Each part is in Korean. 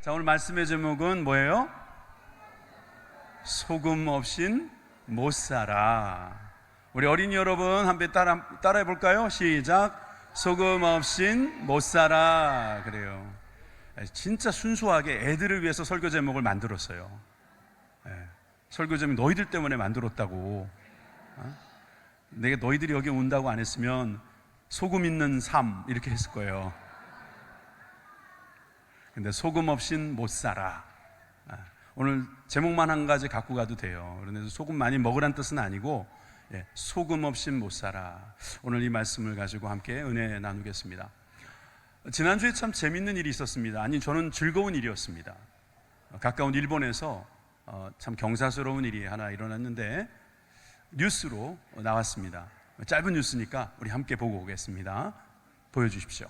자, 오늘 말씀의 제목은 뭐예요? 소금 없인 못 살아. 우리 어린이 여러분 한번 따라해 볼까요? 시작. 소금 없인 못 살아. 그래요. 진짜 순수하게 애들을 위해서 설교 제목을 만들었어요. 설교 제목 너희들 때문에 만들었다고. 내가 너희들이 여기 온다고 안 했으면 소금 있는 삶 이렇게 했을 거예요. 근데 소금 없인 못 살아. 오늘 제목만 한 가지 갖고 가도 돼요. 그런데 소금 많이 먹으란 뜻은 아니고 소금 없인 못 살아. 오늘 이 말씀을 가지고 함께 은혜 나누겠습니다. 지난주에 참 재밌는 일이 있었습니다. 아니, 저는 즐거운 일이었습니다. 가까운 일본에서 참 경사스러운 일이 하나 일어났는데 뉴스로 나왔습니다. 짧은 뉴스니까 우리 함께 보고 오겠습니다. 보여주십시오.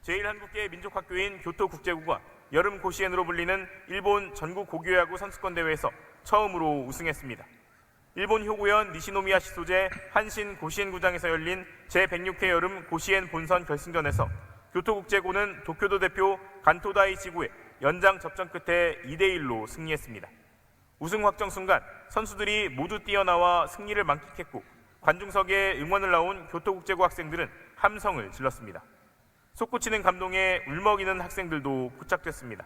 제1한국계 민족학교인 교토국제고가 여름 고시엔으로 불리는 일본 전국 고교야구 선수권 대회에서 처음으로 우승했습니다. 일본 효구현 니시노미야시 소재 한신 고시엔구장에서 열린 제106회 여름 고시엔 본선 결승전에서 교토국제고는 도쿄도 대표 간토다이 지구에 연장 접전 끝에 2대1로 승리했습니다. 우승 확정 순간 선수들이 모두 뛰어나와 승리를 만끽했고 관중석에 응원을 나온 교토국제고 학생들은 함성을 질렀습니다. 솟구치는 감동에 울먹이는 학생들도 포착됐습니다.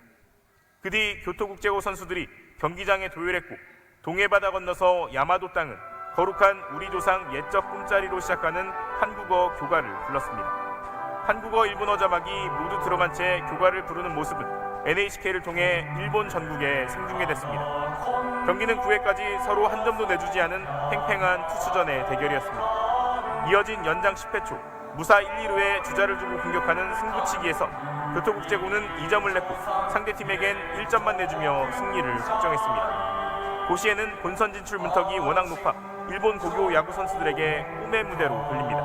그 뒤 교토국제고 선수들이 경기장에 도열했고 동해바다 건너서 야마도 땅은 거룩한 우리 조상 옛적 꿈자리로 시작하는 한국어 교가를 불렀습니다. 한국어, 일본어 자막이 모두 들어간 채 교가를 부르는 모습은 NHK를 통해 일본 전국에 생중계됐습니다. 경기는 9회까지 서로 한 점도 내주지 않은 팽팽한 투수전의 대결이었습니다. 이어진 연장 10회 초 무사 1, 2루에 주자를 두고 공격하는 승부치기에서 교토국제고는 2점을 냈고 상대팀에겐 1점만 내주며 승리를 확정했습니다. 고시에는 본선 진출 문턱이 워낙 높아 일본 고교 야구 선수들에게 꿈의 무대로 불립니다.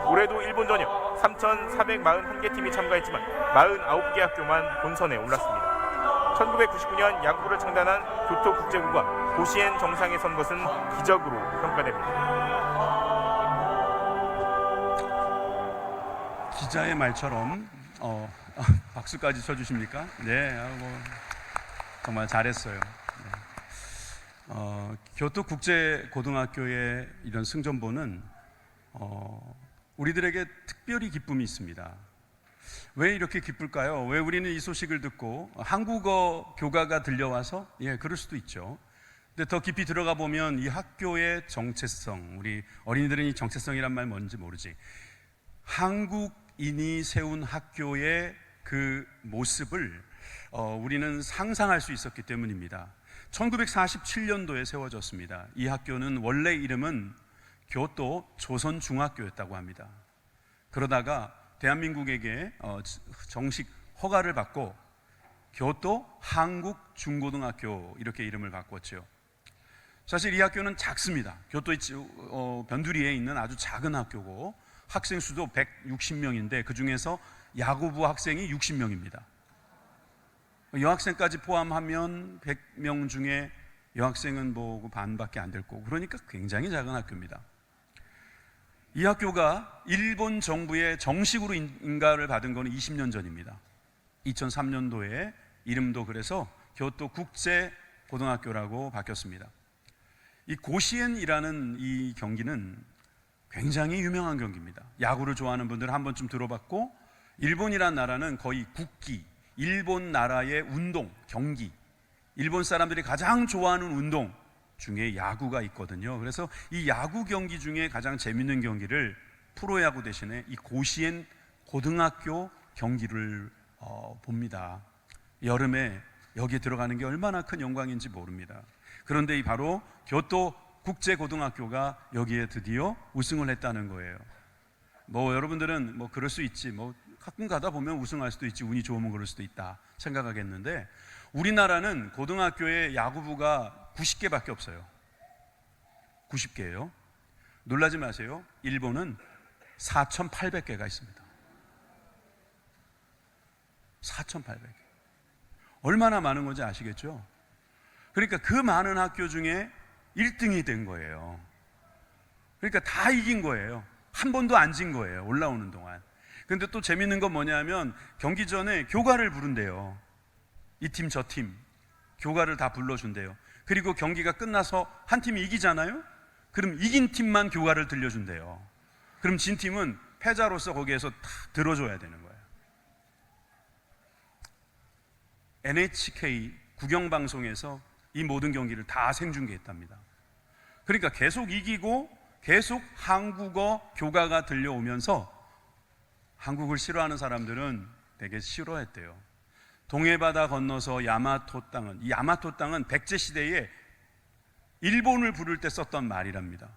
올해도 일본 전역 3,441개 팀이 참가했지만 49개 학교만 본선에 올랐습니다. 1999년 야구부를 창단한 교토국제고가 고시엔 정상에 선 것은 기적으로 평가됩니다. 기자의 말처럼 박수까지 쳐주십니까? 네, 정말 잘했어요. 교토국제고등학교의 이런 승전보는 우리들에게 특별히 기쁨이 있습니다. 왜 이렇게 기쁠까요? 왜 우리는 이 소식을 듣고 한국어 교가가 들려와서? 그럴 수도 있죠. 근데 더 깊이 들어가 보면 이 학교의 정체성, 우리 어린이들은 이 정체성이란 말 뭔지 모르지. 한국인이 세운 학교의 그 모습을 우리는 상상할 수 있었기 때문입니다. 1947년도에 세워졌습니다. 이 학교는 원래 이름은 교토 조선중학교였다고 합니다. 그러다가 대한민국에게 정식 허가를 받고 교토 한국중고등학교 이렇게 이름을 바꿨죠. 사실 이 학교는 작습니다. 교토의 변두리에 있는 아주 작은 학교고 학생 수도 160명인데 그 중에서 야구부 학생이 60명입니다. 여학생까지 포함하면 100명 중에 여학생은 반밖에 안 될 거고, 그러니까 굉장히 작은 학교입니다. 이 학교가 일본 정부의 정식으로 인가를 받은 것은 20년 전입니다. 2003년도에 이름도 그래서 교토국제고등학교라고 바뀌었습니다. 이 고시엔이라는 이 경기는 굉장히 유명한 경기입니다. 야구를 좋아하는 분들은 한 번쯤 들어봤고, 일본이란 나라는 거의 국기, 일본 나라의 운동, 경기, 일본 사람들이 가장 좋아하는 운동 중에 야구가 있거든요. 그래서 이 야구 경기 중에 가장 재밌는 경기를 프로야구 대신에 이 고시엔 고등학교 경기를 봅니다. 여름에 여기에 들어가는 게 얼마나 큰 영광인지 모릅니다. 그런데 바로 교토국제고등학교가 여기에 드디어 우승을 했다는 거예요. 여러분들은 그럴 수 있지, 가끔 가다 보면 우승할 수도 있지, 운이 좋으면 그럴 수도 있다 생각하겠는데, 우리나라는 고등학교에 야구부가 90개밖에 없어요. 90개예요. 놀라지 마세요. 일본은 4,800개가 있습니다. 4,800개. 얼마나 많은 건지 아시겠죠? 그러니까 그 많은 학교 중에 1등이 된 거예요. 그러니까 다 이긴 거예요. 한 번도 안 진 거예요, 올라오는 동안. 근데 또 재밌는 건 뭐냐면 경기 전에 교가를 부른대요. 이 팀 저 팀 교가를 다 불러준대요. 그리고 경기가 끝나서 한 팀이 이기잖아요. 그럼 이긴 팀만 교가를 들려준대요. 그럼 진 팀은 패자로서 거기에서 다 들어줘야 되는 거예요. NHK 국영방송에서 이 모든 경기를 다 생중계했답니다. 그러니까 계속 이기고 계속 한국어 교가가 들려오면서 한국을 싫어하는 사람들은 되게 싫어했대요. 동해바다 건너서 야마토 땅은, 이 야마토 땅은 백제 시대에 일본을 부를 때 썼던 말이랍니다.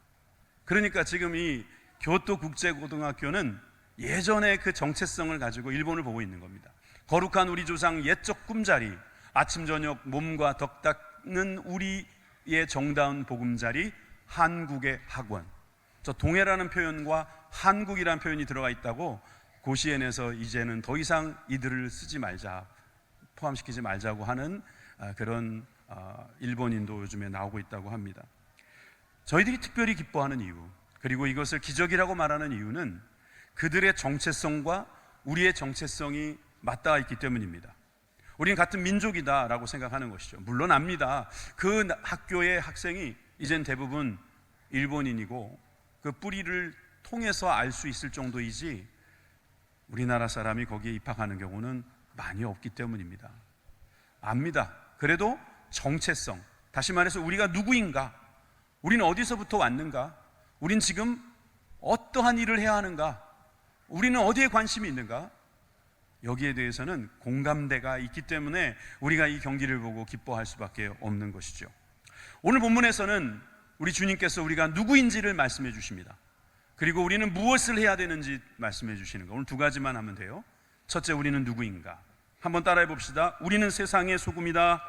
그러니까 지금 이 교토 국제고등학교는 예전의 그 정체성을 가지고 일본을 보고 있는 겁니다. 거룩한 우리 조상 옛적 꿈자리, 아침 저녁 몸과 덕 닦는 우리의 정다운 보금자리, 한국의 학원. 저 동해라는 표현과 한국이라는 표현이 들어가 있다고 고시엔에서 이제는 더 이상 이들을 쓰지 말자, 포함시키지 말자고 하는 그런 일본인도 요즘에 나오고 있다고 합니다. 저희들이 특별히 기뻐하는 이유, 그리고 이것을 기적이라고 말하는 이유는 그들의 정체성과 우리의 정체성이 맞닿아 있기 때문입니다. 우리는 같은 민족이다라고 생각하는 것이죠. 물론 압니다. 그 학교의 학생이 이젠 대부분 일본인이고 그 뿌리를 통해서 알 수 있을 정도이지 우리나라 사람이 거기에 입학하는 경우는 많이 없기 때문입니다. 압니다. 그래도 정체성, 다시 말해서 우리가 누구인가, 우리는 어디서부터 왔는가, 우린 지금 어떠한 일을 해야 하는가, 우리는 어디에 관심이 있는가, 여기에 대해서는 공감대가 있기 때문에 우리가 이 경기를 보고 기뻐할 수밖에 없는 것이죠. 오늘 본문에서는 우리 주님께서 우리가 누구인지를 말씀해 주십니다. 그리고 우리는 무엇을 해야 되는지 말씀해 주시는 거. 오늘 두 가지만 하면 돼요. 첫째, 우리는 누구인가? 한번 따라해 봅시다. 우리는 세상의 소금이다.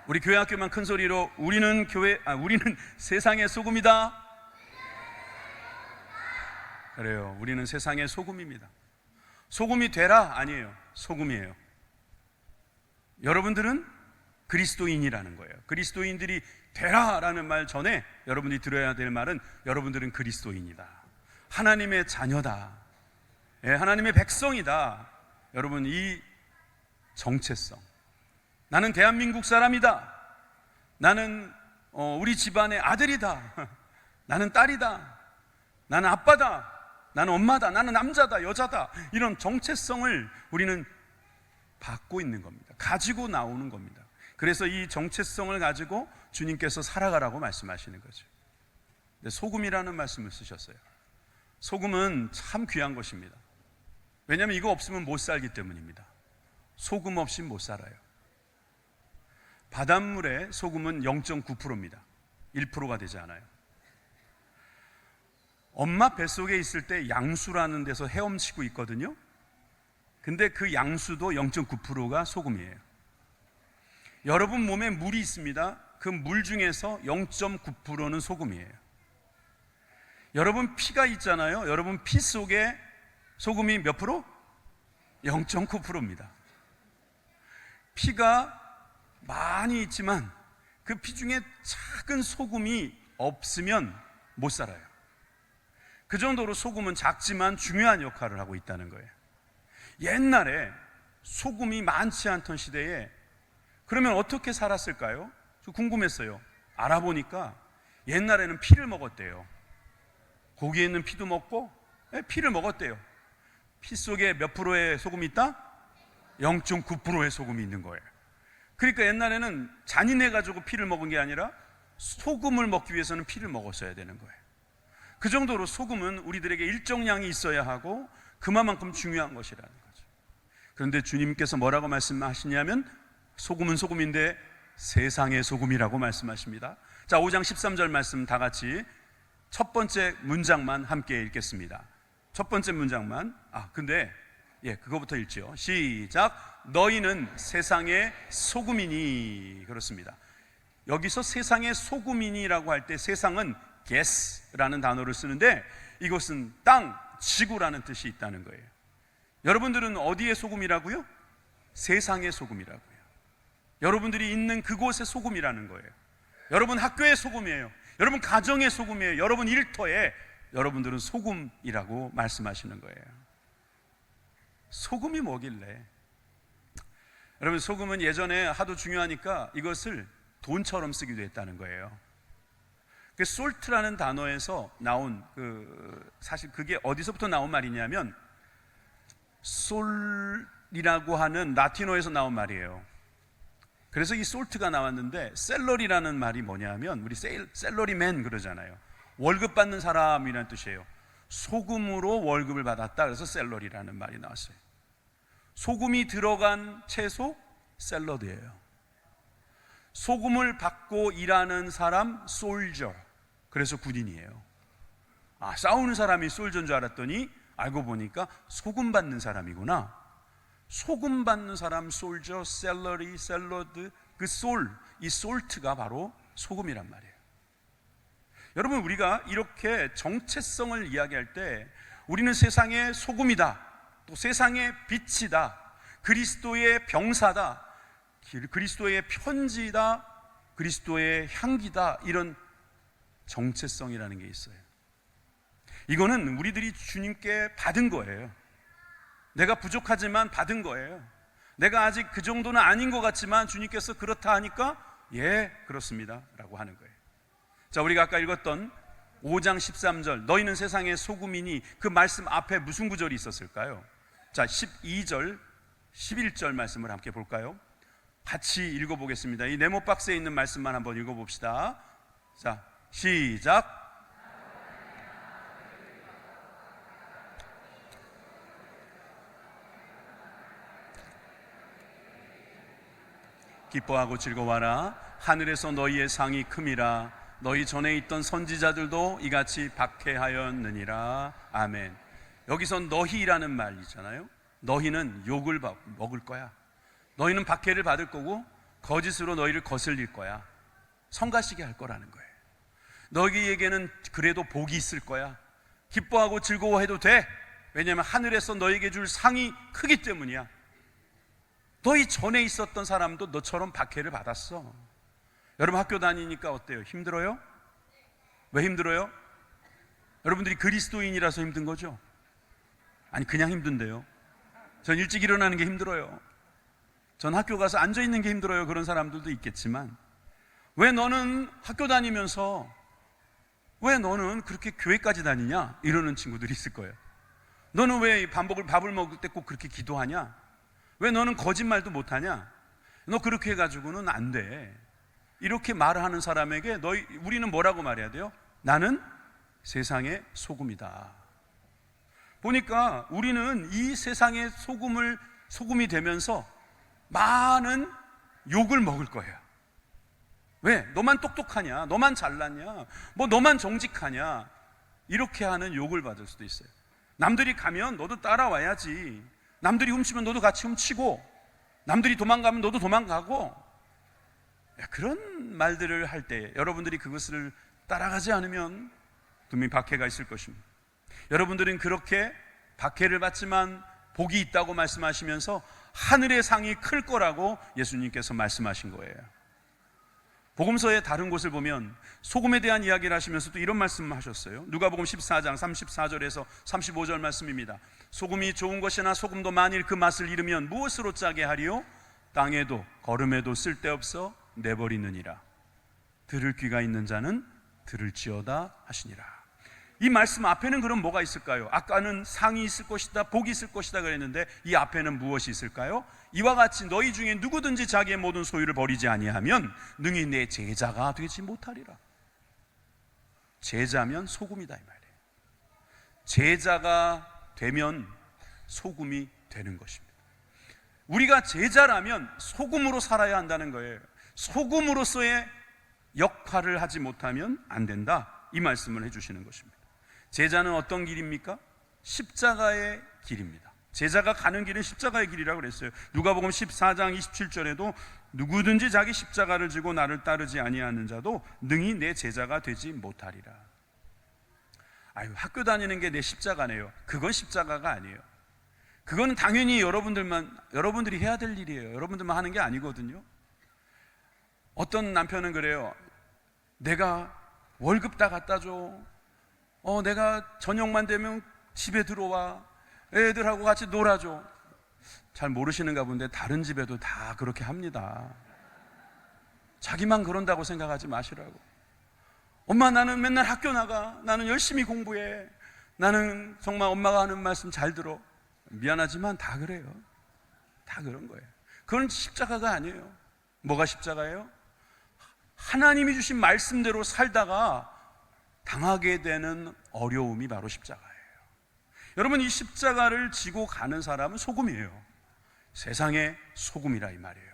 우리 교회 학교만 큰 소리로 우리는 세상의 소금이다. 그래요. 우리는 세상의 소금입니다. 소금이 되라 아니에요. 소금이에요. 여러분들은 그리스도인이라는 거예요. 그리스도인들이 되라라는 말 전에 여러분이 들어야 될 말은 여러분들은 그리스도인이다. 하나님의 자녀다. 예, 하나님의 백성이다. 여러분, 이 정체성, 나는 대한민국 사람이다, 나는 우리 집안의 아들이다, 나는 딸이다, 나는 아빠다, 나는 엄마다, 나는 남자다, 여자다, 이런 정체성을 우리는 갖고 있는 겁니다. 가지고 나오는 겁니다. 그래서 이 정체성을 가지고 주님께서 살아가라고 말씀하시는 거죠. 근데 소금이라는 말씀을 쓰셨어요. 소금은 참 귀한 것입니다. 왜냐하면 이거 없으면 못 살기 때문입니다. 소금 없이 못 살아요. 바닷물에 소금은 0.9%입니다. 1%가 되지 않아요. 엄마 뱃속에 있을 때 양수라는 데서 헤엄치고 있거든요. 근데 그 양수도 0.9%가 소금이에요. 여러분 몸에 물이 있습니다. 그 물 중에서 0.9%는 소금이에요. 여러분 피가 있잖아요. 여러분 피 속에 소금이 몇 프로? 0.9%입니다. 피가 많이 있지만 그 피 중에 작은 소금이 없으면 못 살아요. 그 정도로 소금은 작지만 중요한 역할을 하고 있다는 거예요. 옛날에 소금이 많지 않던 시대에 그러면 어떻게 살았을까요? 저 궁금했어요. 알아보니까 옛날에는 피를 먹었대요. 고기에 있는 피도 먹고 피를 먹었대요. 피 속에 몇 프로의 소금이 있다? 0.9%의 소금이 있는 거예요. 그러니까 옛날에는 잔인해가지고 피를 먹은 게 아니라 소금을 먹기 위해서는 피를 먹었어야 되는 거예요. 그 정도로 소금은 우리들에게 일정량이 있어야 하고 그만큼 중요한 것이라는 거죠. 그런데 주님께서 뭐라고 말씀하시냐면 소금은 소금인데 세상의 소금이라고 말씀하십니다. 자, 5장 13절 말씀 다 같이 첫 번째 문장만 함께 읽겠습니다. 첫 번째 문장만. 근데 그거부터 읽죠. 시작. 너희는 세상의 소금이니. 그렇습니다. 여기서 세상의 소금이니라고 할 때 세상은 gas라는 단어를 쓰는데 이것은 땅, 지구라는 뜻이 있다는 거예요. 여러분들은 어디의 소금이라고요? 세상의 소금이라고요. 여러분들이 있는 그곳의 소금이라는 거예요. 여러분 학교의 소금이에요. 여러분 가정의 소금이에요. 여러분 일터의 여러분들은 소금이라고 말씀하시는 거예요. 소금이 뭐길래? 여러분, 소금은 예전에 하도 중요하니까 이것을 돈처럼 쓰기도 했다는 거예요. 그 솔트라는 단어에서 나온 사실 그게 어디서부터 나온 말이냐면 솔이라고 하는 라틴어에서 나온 말이에요. 그래서 이 솔트가 나왔는데, 셀러리라는 말이 뭐냐면, 우리 셀러리맨 그러잖아요. 월급 받는 사람이라는 뜻이에요. 소금으로 월급을 받았다. 그래서 셀러리라는 말이 나왔어요. 소금이 들어간 채소, 샐러드예요. 소금을 받고 일하는 사람, 솔저. 그래서 군인이에요. 싸우는 사람이 솔저인 줄 알았더니 알고 보니까 소금 받는 사람이구나. 소금 받는 사람, 솔저, 샐러리, 샐러드, 이 솔트가 바로 소금이란 말이에요. 여러분, 우리가 이렇게 정체성을 이야기할 때 우리는 세상의 소금이다, 또 세상의 빛이다, 그리스도의 병사다, 그리스도의 편지다, 그리스도의 향기다, 이런 정체성이라는 게 있어요. 이거는 우리들이 주님께 받은 거예요. 내가 부족하지만 받은 거예요. 내가 아직 그 정도는 아닌 것 같지만 주님께서 그렇다 하니까 예, 그렇습니다 라고 하는 거예요. 자, 우리가 아까 읽었던 5장 13절, 너희는 세상의 소금이니, 그 말씀 앞에 무슨 구절이 있었을까요? 자, 12절, 11절 말씀을 함께 볼까요? 같이 읽어보겠습니다. 이 네모박스에 있는 말씀만 한번 읽어봅시다. 자, 시작. 기뻐하고 즐거워하라. 하늘에서 너희의 상이 큼이라. 너희 전에 있던 선지자들도 이같이 박해하였느니라. 아멘. 여기서 너희라는 말이잖아요. 너희는 욕을 먹을 거야. 너희는 박해를 받을 거고 거짓으로 너희를 거슬릴 거야. 성가시게 할 거라는 거예요. 너희에게는 그래도 복이 있을 거야. 기뻐하고 즐거워해도 돼. 왜냐하면 하늘에서 너희에게 줄 상이 크기 때문이야. 너희 전에 있었던 사람도 너처럼 박해를 받았어. 여러분, 학교 다니니까 어때요? 힘들어요? 왜 힘들어요? 여러분들이 그리스도인이라서 힘든 거죠? 아니, 그냥 힘든데요. 전 일찍 일어나는 게 힘들어요. 전 학교 가서 앉아있는 게 힘들어요. 그런 사람들도 있겠지만, 왜 너는 학교 다니면서 왜 너는 그렇게 교회까지 다니냐? 이러는 친구들이 있을 거예요. 너는 왜 밥을 먹을 때 꼭 그렇게 기도하냐? 왜 너는 거짓말도 못하냐? 너 그렇게 해가지고는 안 돼. 이렇게 말하는 사람에게 우리는 뭐라고 말해야 돼요? 나는 세상의 소금이다. 보니까 우리는 이 세상의 소금이 되면서 많은 욕을 먹을 거예요. 왜? 너만 똑똑하냐? 너만 잘났냐? 너만 정직하냐? 이렇게 하는 욕을 받을 수도 있어요. 남들이 가면 너도 따라와야지. 남들이 훔치면 너도 같이 훔치고, 남들이 도망가면 너도 도망가고, 그런 말들을 할 때 여러분들이 그것을 따라가지 않으면 분명히 박해가 있을 것입니다. 여러분들은 그렇게 박해를 받지만 복이 있다고 말씀하시면서 하늘의 상이 클 거라고 예수님께서 말씀하신 거예요. 복음서의 다른 곳을 보면 소금에 대한 이야기를 하시면서 또 이런 말씀을 하셨어요. 누가복음 14장 34절에서 35절 말씀입니다. 소금이 좋은 것이나 소금도 만일 그 맛을 잃으면 무엇으로 짜게 하리요? 땅에도 거름에도 쓸데없어 내버리느니라. 들을 귀가 있는 자는 들을지어다 하시니라. 이 말씀 앞에는 그럼 뭐가 있을까요? 아까는 상이 있을 것이다, 복이 있을 것이다 그랬는데 이 앞에는 무엇이 있을까요? 이와 같이 너희 중에 누구든지 자기의 모든 소유를 버리지 아니하면 능히 내 제자가 되지 못하리라. 제자면 소금이다 이 말이에요. 제자가 되면 소금이 되는 것입니다. 우리가 제자라면 소금으로 살아야 한다는 거예요. 소금으로서의 역할을 하지 못하면 안 된다, 이 말씀을 해주시는 것입니다. 제자는 어떤 길입니까? 십자가의 길입니다. 제자가 가는 길은 십자가의 길이라고 그랬어요. 누가복음 14장 27절에도 누구든지 자기 십자가를 지고 나를 따르지 아니하는 자도 능히 내 제자가 되지 못하리라. 학교 다니는 게 내 십자가네요. 그건 십자가가 아니에요. 그건 당연히 여러분들이 해야 될 일이에요. 여러분들만 하는 게 아니거든요. 어떤 남편은 그래요. 내가 월급 다 갖다 줘. 내가 저녁만 되면 집에 들어와. 애들하고 같이 놀아줘. 잘 모르시는가 본데 다른 집에도 다 그렇게 합니다. 자기만 그런다고 생각하지 마시라고. 엄마, 나는 맨날 학교 나가. 나는 열심히 공부해. 나는 정말 엄마가 하는 말씀 잘 들어. 미안하지만 다 그래요. 다 그런 거예요. 그건 십자가가 아니에요. 뭐가 십자가예요? 하나님이 주신 말씀대로 살다가 당하게 되는 어려움이 바로 십자가예요. 여러분, 이 십자가를 지고 가는 사람은 소금이에요. 세상의 소금이라 이 말이에요.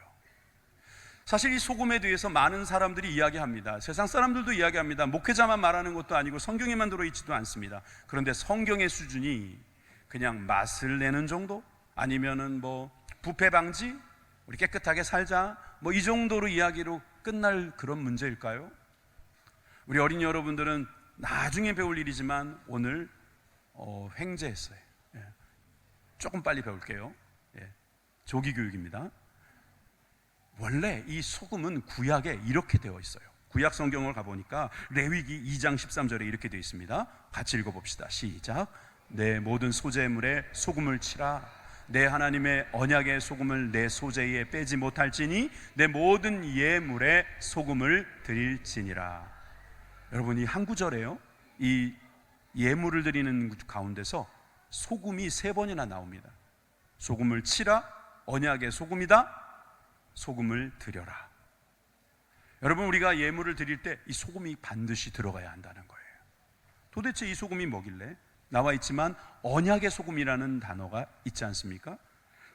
사실 이 소금에 대해서 많은 사람들이 이야기합니다. 세상 사람들도 이야기합니다. 목회자만 말하는 것도 아니고 성경에만 들어있지도 않습니다. 그런데 성경의 수준이 그냥 맛을 내는 정도? 아니면은 부패 방지? 우리 깨끗하게 살자? 이 정도로 이야기로 끝날 그런 문제일까요? 우리 어린이 여러분들은 나중에 배울 일이지만 오늘 횡재했어요. 조금 빨리 배울게요. 조기 교육입니다. 원래 이 소금은 구약에 이렇게 되어 있어요. 구약 성경을 가보니까 레위기 2장 13절에 이렇게 되어 있습니다. 같이 읽어봅시다. 시작. 내 모든 소재물에 소금을 치라. 내 하나님의 언약의 소금을 내 소재에 빼지 못할지니 내 모든 예물에 소금을 드릴지니라. 여러분, 이 한 구절에요, 이 예물을 드리는 가운데서 소금이 3번이나 나옵니다. 소금을 치라, 언약의 소금이다, 소금을 드려라. 여러분, 우리가 예물을 드릴 때 이 소금이 반드시 들어가야 한다는 거예요. 도대체 이 소금이 뭐길래? 나와 있지만 언약의 소금이라는 단어가 있지 않습니까?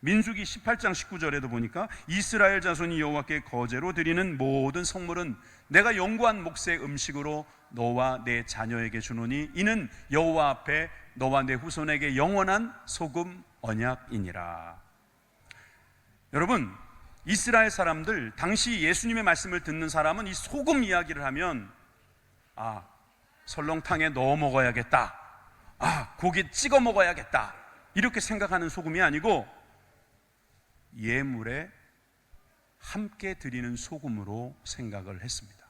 민수기 18장 19절에도 보니까 이스라엘 자손이 여호와께 거제로 드리는 모든 성물은 내가 영구한 몫의 음식으로 너와 내 자녀에게 주노니 이는 여호와 앞에 너와 내 후손에게 영원한 소금 언약이니라. 여러분, 이스라엘 사람들, 당시 예수님의 말씀을 듣는 사람은 이 소금 이야기를 하면 설렁탕에 넣어 먹어야겠다, 고기 찍어 먹어야겠다, 이렇게 생각하는 소금이 아니고 예물에 함께 드리는 소금으로 생각을 했습니다.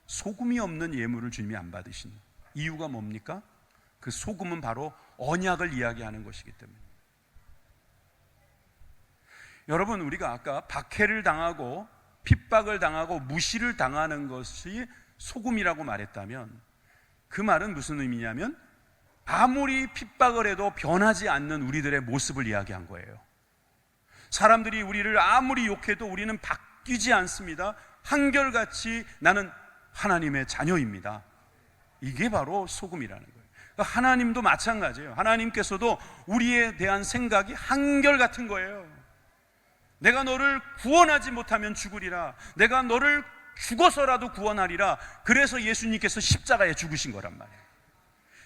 소금이 없는 예물을 주님이 안 받으신 이유가 뭡니까? 그 소금은 바로 언약을 이야기하는 것이기 때문에. 여러분, 우리가 아까 박해를 당하고 핍박을 당하고 무시를 당하는 것이 소금이라고 말했다면 그 말은 무슨 의미냐면 아무리 핍박을 해도 변하지 않는 우리들의 모습을 이야기한 거예요. 사람들이 우리를 아무리 욕해도 우리는 바뀌지 않습니다. 한결같이 나는 하나님의 자녀입니다. 이게 바로 소금이라는 거예요. 그러니까 하나님도 마찬가지예요. 하나님께서도 우리에 대한 생각이 한결같은 거예요. 내가 너를 구원하지 못하면 죽으리라. 내가 너를 죽어서라도 구원하리라. 그래서 예수님께서 십자가에 죽으신 거란 말이에요.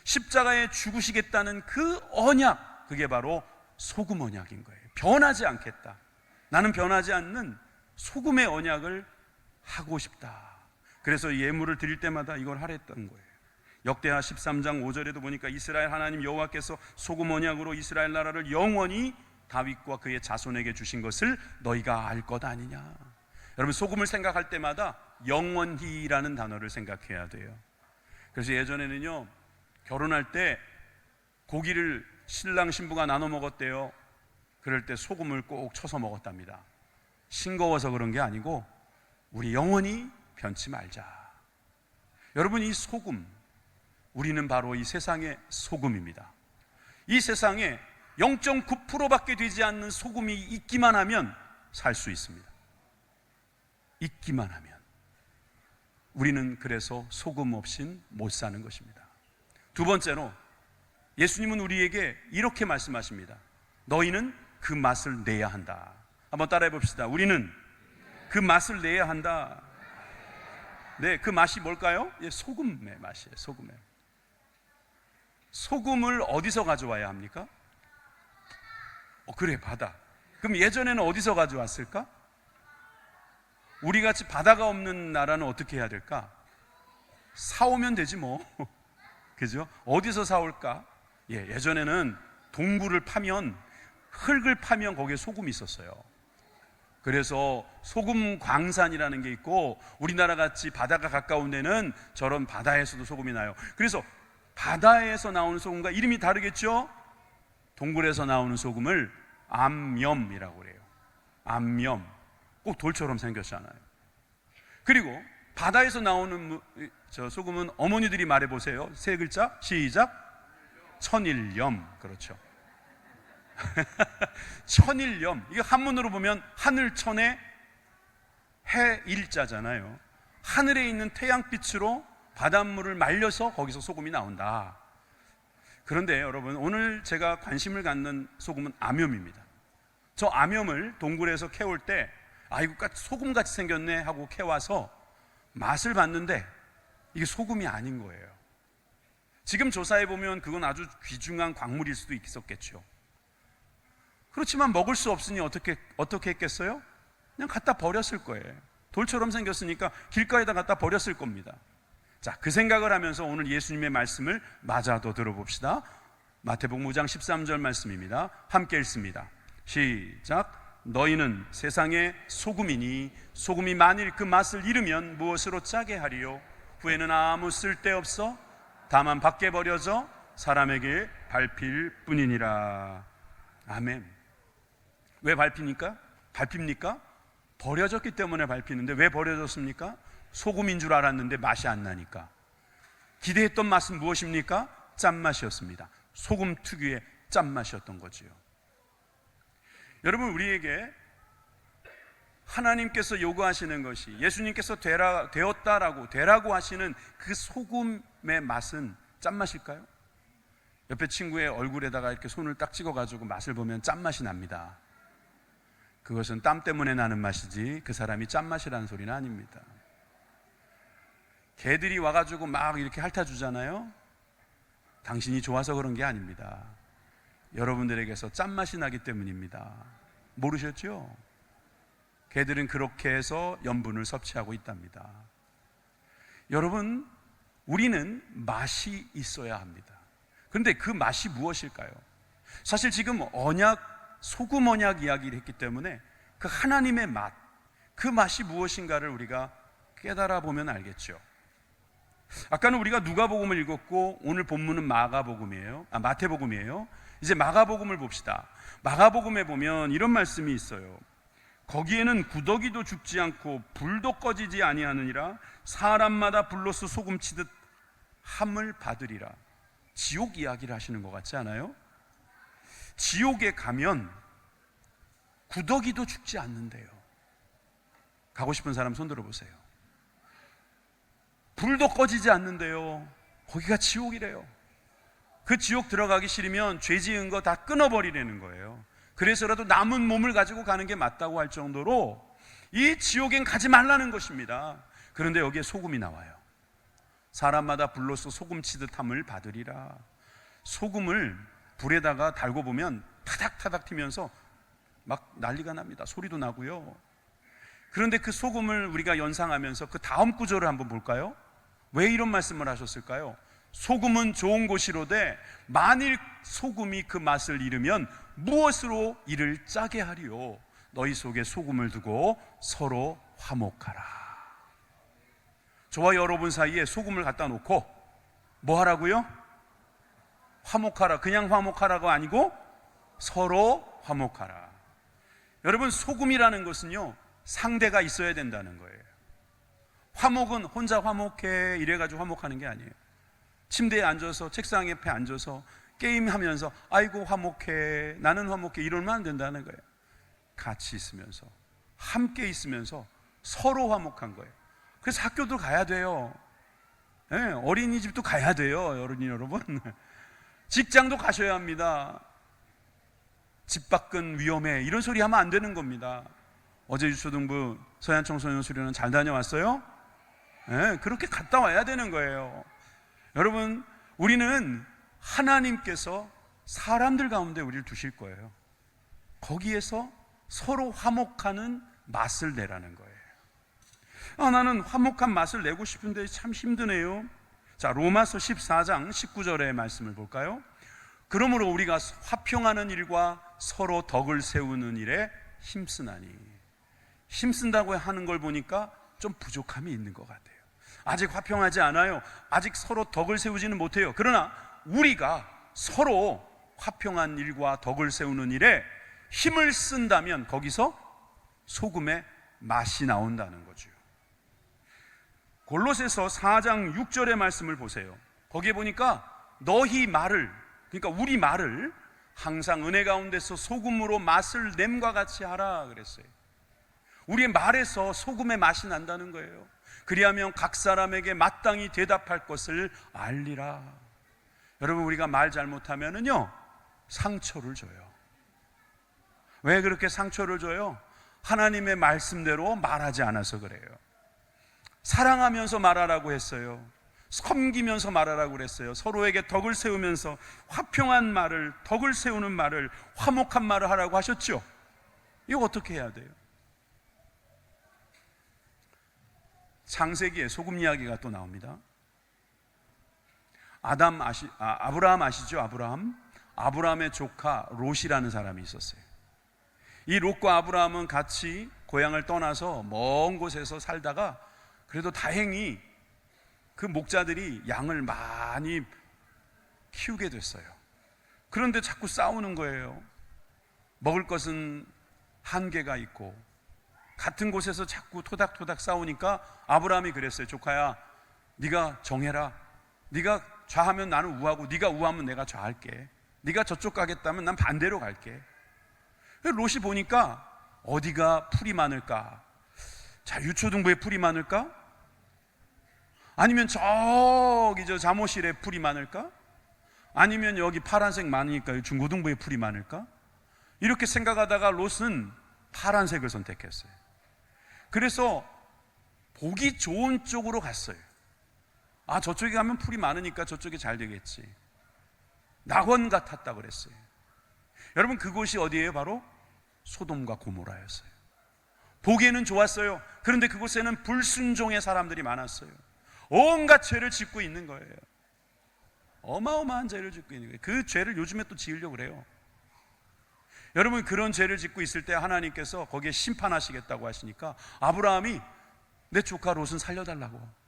십자가에 죽으시겠다는 그 언약, 그게 바로 소금 언약인 거예요. 변하지 않겠다. 나는 변하지 않는 소금의 언약을 하고 싶다. 그래서 예물을 드릴 때마다 이걸 하랬던 거예요. 역대하 13장 5절에도 보니까 이스라엘 하나님 여호와께서 소금 언약으로 이스라엘 나라를 영원히 다윗과 그의 자손에게 주신 것을 너희가 알 것 아니냐. 여러분, 소금을 생각할 때마다 영원히라는 단어를 생각해야 돼요. 그래서 예전에는요, 결혼할 때 고기를 신랑 신부가 나눠 먹었대요. 그럴 때 소금을 꼭 쳐서 먹었답니다. 싱거워서 그런 게 아니고 우리 영원히 변치 말자. 여러분, 이 소금, 우리는 바로 이 세상의 소금입니다. 이 세상에 0.9%밖에 되지 않는 소금이 있기만 하면 살 수 있습니다. 있기만 하면. 우리는 그래서 소금 없인 못 사는 것입니다. 두 번째로, 예수님은 우리에게 이렇게 말씀하십니다. 너희는 그 맛을 내야 한다. 한번 따라해 봅시다. 우리는 그 맛을 내야 한다. 네, 그 맛이 뭘까요? 소금의 맛이에요. 소금의. 소금을 어디서 가져와야 합니까? 그래, 바다. 그럼 예전에는 어디서 가져왔을까? 우리같이 바다가 없는 나라는 어떻게 해야 될까? 사오면 되지 뭐. 그죠? 어디서 사올까? 예전에는 동굴을 파면, 흙을 파면 거기에 소금이 있었어요. 그래서 소금 광산이라는 게 있고, 우리나라 같이 바다가 가까운 데는 저런 바다에서도 소금이 나요. 그래서 바다에서 나오는 소금과 이름이 다르겠죠? 동굴에서 나오는 소금을 암염이라고 그래요. 암염. 꼭 돌처럼 생겼잖아요. 그리고 바다에서 나오는 저 소금은 어머니들이 말해보세요. 세 글자 시작. 천일염. 그렇죠. 천일염. 이게 한문으로 보면 하늘천에 해일자잖아요. 하늘에 있는 태양빛으로 바닷물을 말려서 거기서 소금이 나온다. 그런데 여러분, 오늘 제가 관심을 갖는 소금은 암염입니다. 저 암염을 동굴에서 캐올 때 이거 소금같이 생겼네 하고 캐와서 맛을 봤는데 이게 소금이 아닌 거예요. 지금 조사해 보면 그건 아주 귀중한 광물일 수도 있었겠죠. 그렇지만 먹을 수 없으니 어떻게 했겠어요? 그냥 갖다 버렸을 거예요. 돌처럼 생겼으니까 길가에다 갖다 버렸을 겁니다. 자, 그 생각을 하면서 오늘 예수님의 말씀을 마저 들어봅시다. 마태복음 5장 13절 말씀입니다. 함께 읽습니다. 시작. 너희는 세상의 소금이니 소금이 만일 그 맛을 잃으면 무엇으로 짜게 하리요? 후에는 아무 쓸데없어 다만 밖에 버려져 사람에게 밟힐 뿐이니라. 아멘. 왜 밟힙니까? 버려졌기 때문에 밟히는데 왜 버려졌습니까? 소금인 줄 알았는데 맛이 안 나니까. 기대했던 맛은 무엇입니까? 짠맛이었습니다. 소금 특유의 짠맛이었던 거지요. 여러분, 우리에게 하나님께서 요구하시는 것이, 예수님께서 되라고 하시는 그 소금의 맛은 짠맛일까요? 옆에 친구의 얼굴에다가 이렇게 손을 딱 찍어가지고 맛을 보면 짠맛이 납니다. 그것은 땀 때문에 나는 맛이지 그 사람이 짠맛이라는 소리는 아닙니다. 개들이 와가지고 막 이렇게 핥아주잖아요. 당신이 좋아서 그런 게 아닙니다. 여러분들에게서 짠맛이 나기 때문입니다. 모르셨죠? 개들은 그렇게 해서 염분을 섭취하고 있답니다. 여러분, 우리는 맛이 있어야 합니다. 그런데 그 맛이 무엇일까요? 사실 지금 소금 언약 이야기를 했기 때문에 그 하나님의 맛, 그 맛이 무엇인가를 우리가 깨달아 보면 알겠죠. 아까는 우리가 누가복음을 읽었고 오늘 본문은 마태복음이에요. 이제 마가복음을 봅시다. 마가복음에 보면 이런 말씀이 있어요. 거기에는 구더기도 죽지 않고 불도 꺼지지 아니하느니라. 사람마다 불로서 소금 치듯 함을 받으리라. 지옥 이야기를 하시는 것 같지 않아요? 지옥에 가면 구더기도 죽지 않는데요. 가고 싶은 사람 손 들어보세요. 불도 꺼지지 않는데요. 거기가 지옥이래요. 그 지옥 들어가기 싫으면 죄 지은 거 다 끊어버리라는 거예요. 그래서라도 남은 몸을 가지고 가는 게 맞다고 할 정도로 이 지옥엔 가지 말라는 것입니다. 그런데 여기에 소금이 나와요. 사람마다 불로서 소금 치듯 함을 받으리라. 소금을 불에다가 달고 보면 타닥타닥 튀면서 막 난리가 납니다. 소리도 나고요. 그런데 그 소금을 우리가 연상하면서 그 다음 구절을 한번 볼까요? 왜 이런 말씀을 하셨을까요? 소금은 좋은 것이로되 만일 소금이 그 맛을 잃으면 무엇으로 이를 짜게 하리요? 너희 속에 소금을 두고 서로 화목하라. 저와 여러분 사이에 소금을 갖다 놓고 뭐 하라고요? 화목하라. 그냥 화목하라가 아니고 서로 화목하라. 여러분, 소금이라는 것은요, 상대가 있어야 된다는 거예요. 화목은 혼자 화목해 이래가지고 화목하는 게 아니에요. 침대에 앉아서, 책상 옆에 앉아서 게임하면서 아이고 화목해, 나는 화목해 이러면 안 된다는 거예요. 같이 있으면서, 함께 있으면서 서로 화목한 거예요. 그래서 학교도 가야 돼요. 네, 어린이집도 가야 돼요. 어린이 여러분. 직장도 가셔야 합니다. 집 밖은 위험해 이런 소리 하면 안 되는 겁니다. 어제 유초등부 서현 청소년 수련은 잘 다녀왔어요? 네, 그렇게 갔다 와야 되는 거예요. 여러분, 우리는 하나님께서 사람들 가운데 우리를 두실 거예요. 거기에서 서로 화목하는 맛을 내라는 거예요. 나는 화목한 맛을 내고 싶은데 참 힘드네요. 자, 로마서 14장 19절의 말씀을 볼까요? 그러므로 우리가 화평하는 일과 서로 덕을 세우는 일에 힘쓰나니. 힘쓴다고 하는 걸 보니까 좀 부족함이 있는 것 같아요. 아직 화평하지 않아요. 아직 서로 덕을 세우지는 못해요. 그러나 우리가 서로 화평한 일과 덕을 세우는 일에 힘을 쓴다면 거기서 소금의 맛이 나온다는 거죠. 골로새서 4장 6절의 말씀을 보세요. 거기에 보니까 너희 말을, 그러니까 우리 말을 항상 은혜 가운데서 소금으로 맛을 냄과 같이 하라 그랬어요. 우리의 말에서 소금의 맛이 난다는 거예요. 그리하면 각 사람에게 마땅히 대답할 것을 알리라. 여러분, 우리가 말 잘못하면은요 상처를 줘요. 왜 그렇게 상처를 줘요? 하나님의 말씀대로 말하지 않아서 그래요. 사랑하면서 말하라고 했어요. 섬기면서 말하라고 그랬어요. 서로에게 덕을 세우면서 화평한 말을, 덕을 세우는 말을, 화목한 말을 하라고 하셨죠. 이거 어떻게 해야 돼요? 창세기에 소금 이야기가 또 나옵니다. 아브라함 아시죠? 아브라함의 조카 롯이라는 사람이 있었어요. 이 롯과 아브라함은 같이 고향을 떠나서 먼 곳에서 살다가 그래도 다행히 그 목자들이 양을 많이 키우게 됐어요. 그런데 자꾸 싸우는 거예요. 먹을 것은 한계가 있고 같은 곳에서 자꾸 토닥토닥 싸우니까 아브라함이 그랬어요. 조카야, 네가 정해라. 네가 좌하면 나는 우하고 네가 우하면 내가 좌할게. 네가 저쪽 가겠다면 난 반대로 갈게. 롯이 보니까 어디가 풀이 많을까? 자, 유초등부에 풀이 많을까? 아니면 저기 저 잠옷실에 풀이 많을까? 아니면 여기 파란색 많으니까 중고등부에 풀이 많을까? 이렇게 생각하다가 롯은 파란색을 선택했어요. 그래서 보기 좋은 쪽으로 갔어요. 아, 저쪽에 가면 풀이 많으니까 저쪽이 잘 되겠지. 낙원 같았다 그랬어요. 여러분, 그곳이 어디예요? 바로 소돔과 고모라였어요. 보기에는 좋았어요. 그런데 그곳에는 불순종의 사람들이 많았어요. 온갖 죄를 짓고 있는 거예요. 어마어마한 죄를 짓고 있는 거예요. 그 죄를 요즘에 또 지으려고 그래요. 여러분, 그런 죄를 짓고 있을 때 하나님께서 거기에 심판하시겠다고 하시니까 아브라함이 내 조카 롯은 살려달라고.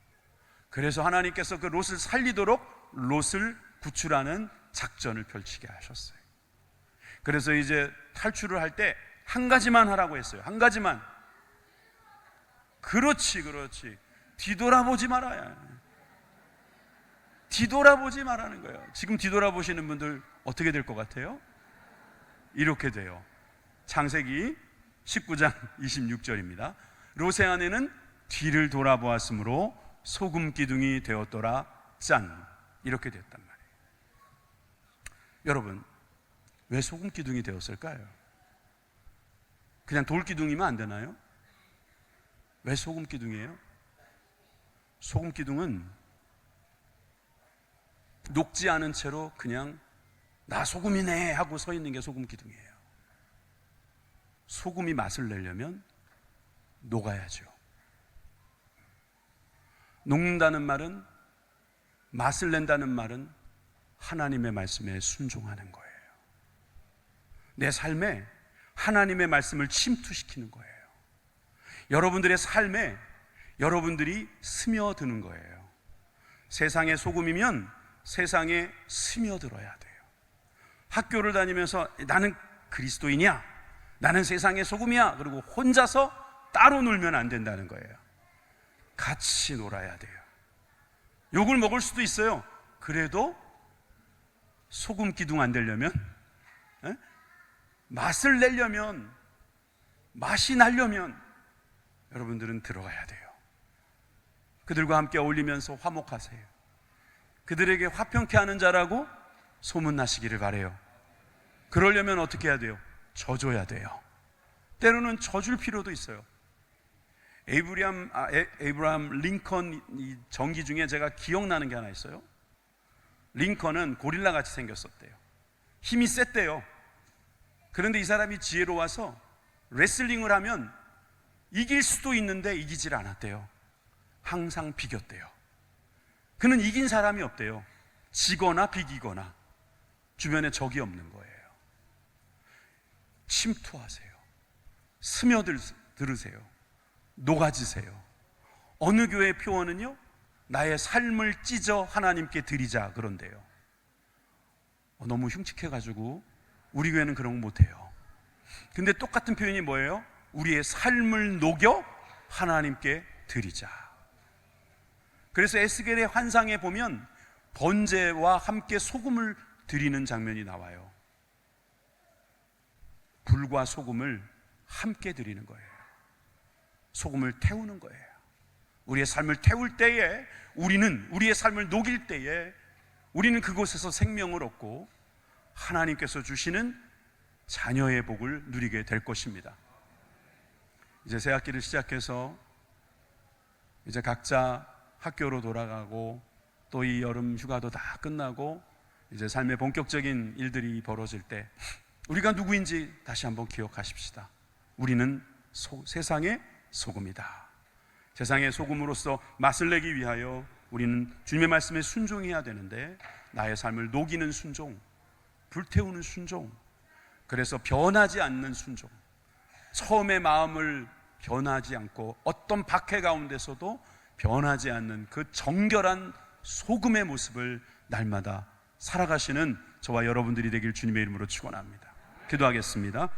그래서 하나님께서 그 롯을 살리도록 롯을 구출하는 작전을 펼치게 하셨어요. 그래서 이제 탈출을 할 때 한 가지만 하라고 했어요. 한 가지만. 그렇지. 뒤돌아보지 말아야. 뒤돌아보지 말라는 거예요. 지금 뒤돌아보시는 분들 어떻게 될 것 같아요? 이렇게 돼요. 창세기 19장 26절입니다. 롯의 아내는 뒤를 돌아보았으므로 소금 기둥이 되었더라. 짠. 이렇게 됐단 말이에요. 여러분, 왜 소금 기둥이 되었을까요? 그냥 돌 기둥이면 안 되나요? 왜 소금 기둥이에요? 소금 기둥은 녹지 않은 채로 그냥 나 소금이네 하고 서 있는 게 소금 기둥이에요. 소금이 맛을 내려면 녹아야죠. 녹는다는 말은, 맛을 낸다는 말은 하나님의 말씀에 순종하는 거예요. 내 삶에 하나님의 말씀을 침투시키는 거예요. 여러분들의 삶에 여러분들이 스며드는 거예요. 세상의 소금이면 세상에 스며들어야 돼요. 학교를 다니면서 나는 그리스도인이야, 나는 세상의 소금이야, 그리고 혼자서 따로 놀면 안 된다는 거예요. 같이 놀아야 돼요. 욕을 먹을 수도 있어요. 그래도 소금 기둥 안 되려면, 맛을 내려면, 맛이 나려면 여러분들은 들어가야 돼요. 그들과 함께 어울리면서 화목하세요. 그들에게 화평케 하는 자라고 소문나시기를 바라요. 그러려면 어떻게 해야 돼요? 져줘야 돼요. 때로는 져줄 필요도 있어요. 에이브라함 링컨 이 전기 중에 제가 기억나는 게 하나 있어요. 링컨은 고릴라 같이 생겼었대요. 힘이 셌대요. 그런데 이 사람이 지혜로워서 레슬링을 하면 이길 수도 있는데 이기질 않았대요. 항상 비겼대요. 그는 이긴 사람이 없대요. 지거나 비기거나 주변에 적이 없는 거예요. 침투하세요. 스며들으세요. 녹아지세요. 어느 교회의 표어는요, 나의 삶을 찢어 하나님께 드리자 그런데요. 너무 흉측해가지고 우리 교회는 그런 거 못해요. 근데 똑같은 표현이 뭐예요? 우리의 삶을 녹여 하나님께 드리자. 그래서 에스겔의 환상에 보면 번제와 함께 소금을 드리는 장면이 나와요. 불과 소금을 함께 드리는 거예요. 소금을 태우는 거예요. 우리의 삶을 태울 때에, 우리의 삶을 녹일 때에 우리는 그곳에서 생명을 얻고 하나님께서 주시는 자녀의 복을 누리게 될 것입니다. 이제 새 학기를 시작해서 이제 각자 학교로 돌아가고 또 이 여름 휴가도 다 끝나고 이제 삶의 본격적인 일들이 벌어질 때 우리가 누구인지 다시 한번 기억하십시다. 우리는 세상의 소금이다. 세상의 소금으로서 맛을 내기 위하여 우리는 주님의 말씀에 순종해야 되는데, 나의 삶을 녹이는 순종, 불태우는 순종, 그래서 변하지 않는 순종, 처음의 마음을 변하지 않고 어떤 박해 가운데서도 변하지 않는 그 정결한 소금의 모습을 날마다 살아가시는 저와 여러분들이 되길 주님의 이름으로 축원합니다. 기도하겠습니다.